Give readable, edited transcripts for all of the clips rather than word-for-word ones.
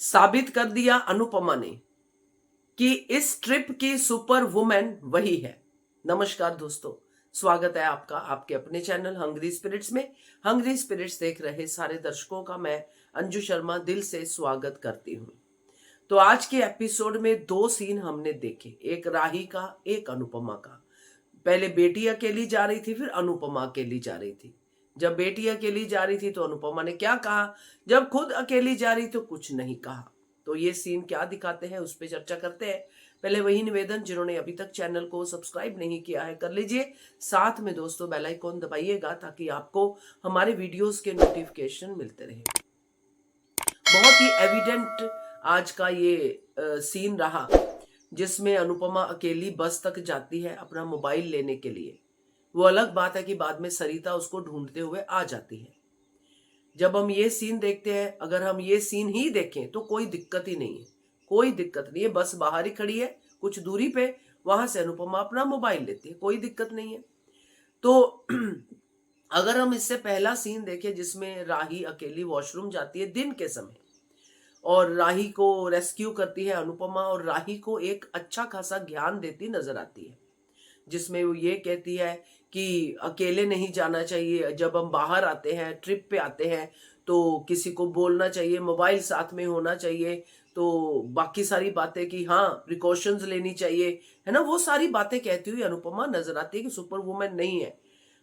साबित कर दिया अनुपमा ने कि इस ट्रिप की सुपर वुमेन वही है। नमस्कार दोस्तों, स्वागत है आपका आपके अपने चैनल हंग्री स्पिरिट्स में। हंग्री स्पिरिट्स देख रहे सारे दर्शकों का मैं अंजू शर्मा दिल से स्वागत करती हूँ। तो आज के एपिसोड में दो सीन हमने देखे, एक राही का, एक अनुपमा का। पहले बेटी अकेली जा रही थी, फिर अनुपमा अकेली जा रही थी। जब बेटी अकेली जा रही थी तो अनुपमा ने क्या कहा, जब खुद अकेली जा रही तो कुछ नहीं कहा। तो ये सीन क्या दिखाते हैं उस पर चर्चा करते हैं। पहले वही निवेदन, जिन्होंने अभी तक चैनल को सब्सक्राइब नहीं किया है कर लीजिए, साथ में दोस्तों बेल आइकॉन दबाइएगा ताकि आपको हमारे वीडियोस के नोटिफिकेशन मिलते रहे। बहुत ही एविडेंट आज का ये सीन रहा जिसमें अनुपमा अकेली बस तक जाती है अपना मोबाइल लेने के लिए। वो अलग बात है कि बाद में सरिता उसको ढूंढते हुए आ जाती है। जब हम ये सीन देखते हैं, अगर हम ये सीन ही देखें तो कोई दिक्कत ही नहीं है, कोई दिक्कत नहीं है। बस बाहर ही खड़ी है कुछ दूरी पे, वहां से अनुपमा अपना मोबाइल लेती है, कोई दिक्कत नहीं है। तो अगर हम इससे पहला सीन देखें जिसमें राही अकेली वॉशरूम जाती है दिन के समय और राही को रेस्क्यू करती है अनुपमा, और राही को एक अच्छा खासा ज्ञान देती नजर आती है, जिसमें वो ये कहती है कि अकेले नहीं जाना चाहिए। जब हम बाहर आते हैं, ट्रिप पे आते हैं, तो किसी को बोलना चाहिए, मोबाइल साथ में होना चाहिए। तो बाकी सारी बातें कि हाँ प्रिकॉशंस लेनी चाहिए, है ना, वो सारी बातें कहती हुई अनुपमा नजर आती है कि सुपर वुमेन नहीं है,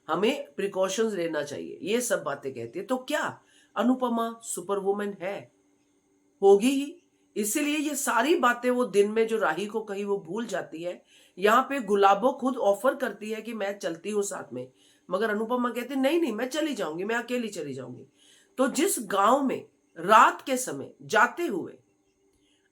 हमें प्रिकॉशंस लेना चाहिए, ये सब बातें कहती है। तो क्या अनुपमा सुपर वुमेन है? होगी ही। इसीलिए ये सारी बातें वो दिन में जो राही को कही वो भूल जाती है। यहाँ पे गुलाबो खुद ऑफर करती है कि मैं चलती हूँ साथ में, मगर अनुपमा कहती नहीं नहीं मैं चली जाऊंगी, मैं अकेली चली जाऊंगी। तो जिस गांव में रात के समय जाते हुए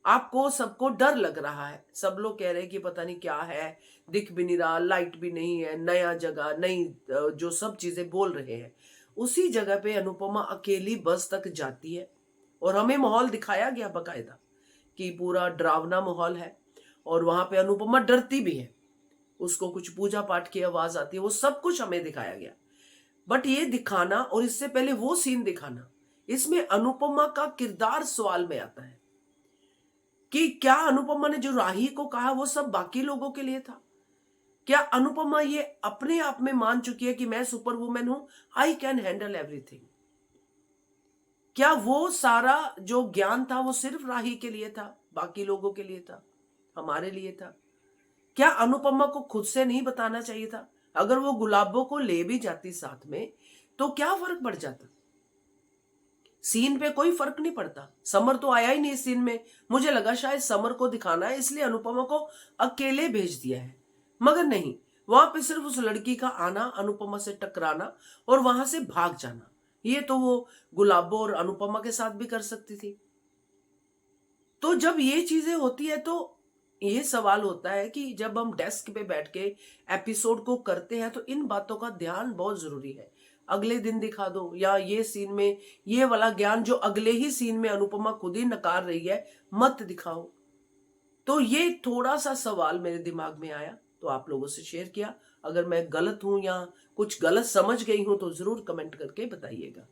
आपको सबको डर लग रहा है, सब लोग कह रहे हैं कि पता नहीं क्या है, दिख भी नहीं रहा, लाइट भी नहीं है, नया जगह, नई जो सब चीजें बोल रहे हैं, उसी जगह पे अनुपमा अकेली बस तक जाती है। और हमें माहौल दिखाया गया बकायदा कि पूरा डरावना माहौल है और वहां पे अनुपमा डरती भी है, उसको कुछ पूजा पाठ की आवाज आती है, वो सब कुछ हमें दिखाया गया। बट ये दिखाना और इससे पहले वो सीन दिखाना, इसमें अनुपमा का किरदार सवाल में आता है कि क्या अनुपमा ने जो राही को कहा वो सब बाकी लोगों के लिए था? क्या अनुपमा ये अपने आप में मान चुकी है कि मैं सुपर वुमेन हूं, आई कैन हैंडल एवरीथिंग? क्या वो सारा जो ज्ञान था वो सिर्फ राही के लिए था, बाकी लोगों के लिए था, हमारे लिए था? क्या अनुपमा को खुद से नहीं बताना चाहिए था? अगर वो गुलाबों को ले भी जाती साथ में तो क्या फर्क पड़ जाता? सीन पे कोई फर्क नहीं पड़ता। समर तो आया ही नहीं सीन में। मुझे लगा शायद समर को दिखाना है इसलिए अनुपमा को अकेले भेज दिया है, मगर नहीं, वहां पे सिर्फ उस लड़की का आना, अनुपमा से टकराना और वहां से भाग जाना, ये तो वो गुलाबो और अनुपमा के साथ भी कर सकती थी। तो जब ये चीजें होती है तो ये सवाल होता है कि जब हम डेस्क पे बैठ के एपिसोड को करते हैं तो इन बातों का ध्यान बहुत जरूरी है। अगले दिन दिखा दो, या ये सीन में ये वाला ज्ञान जो अगले ही सीन में अनुपमा खुद ही नकार रही है मत दिखाओ। तो ये थोड़ा सा सवाल मेरे दिमाग में आया तो आप लोगों से शेयर किया। अगर मैं गलत हूं या कुछ गलत समझ गई हूं तो जरूर कमेंट करके बताइएगा।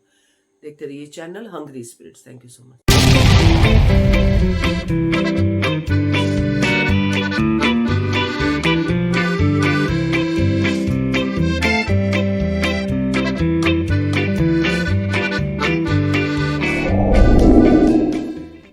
देखते रहिए channel Hungry Spirits. Thank you so much.